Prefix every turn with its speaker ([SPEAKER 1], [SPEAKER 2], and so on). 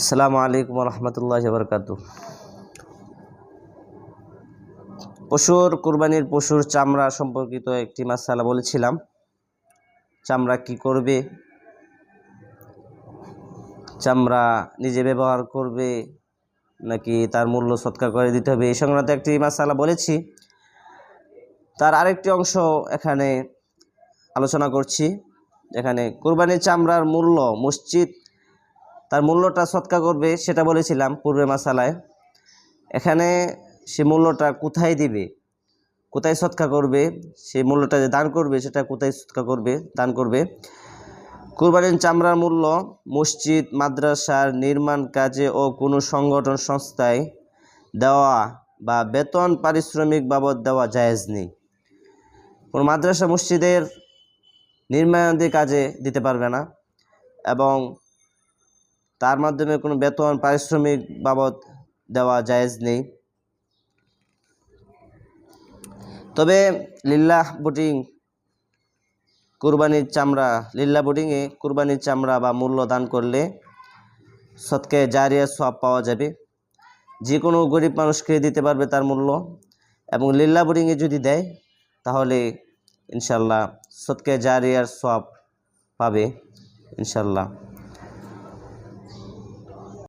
[SPEAKER 1] আসসালামু আলাইকুম রহমতুল্লাহি ওয়া বারাকাতুহু। কুরবানির পশুর চামড়া সম্পর্কিত একটি মাসআলা বলেছিলাম। চামড়া কি করবে, চামড়া নিজে ব্যবহার করবে নাকি তার মূল্য সৎকার করে দিতে হবে, এই সংক্রান্ত একটি মাসআলা বলেছি। তার আরেকটি অংশ এখানে আলোচনা করছি। এখানে কুরবানির চামড়ার মূল্য মসজিদ তার মূল্যটা সৎকার করবে সেটা বলেছিলাম পূর্বে মাসালায়। এখানে সে মূল্যটা কোথায় দিবে, কোথায় সৎকার করবে, সেই মূল্যটা যে দান করবে সেটা কোথায় সৎকার করবে, দান করবে। কুরবানির চামড়ার মূল্য মসজিদ, মাদ্রাসার নির্মাণ কাজে ও কোনো সংগঠন সংস্থায় দেওয়া বা বেতন পারিশ্রমিক বাবদ দেওয়া জায়েজ নেই। কোনো মাদ্রাসা মসজিদের নির্মাণাদি কাজে দিতে পারবে না এবং তার মাধ্যমে কোনো বেতন পারিশ্রমিক বাবদ দেওয়া জায়েজ নেই। তবে লিল্লাহ বুটিং কুরবানির চামড়া, লিল্লাহ বুটিংয়ে কুরবানির চামড়া বা মূল্য দান করলে সদকা জারিয়া সওয়াব পাওয়া যাবে। যে কোনো গরিব মানুষকে দিতে পারবে তার মূল্য, এবং লিল্লাহ বুটিংয়ে যদি দেয় তাহলে ইনশাল্লাহ সদকা জারিয়ার সওয়াব পাবে ইনশাল্লাহ।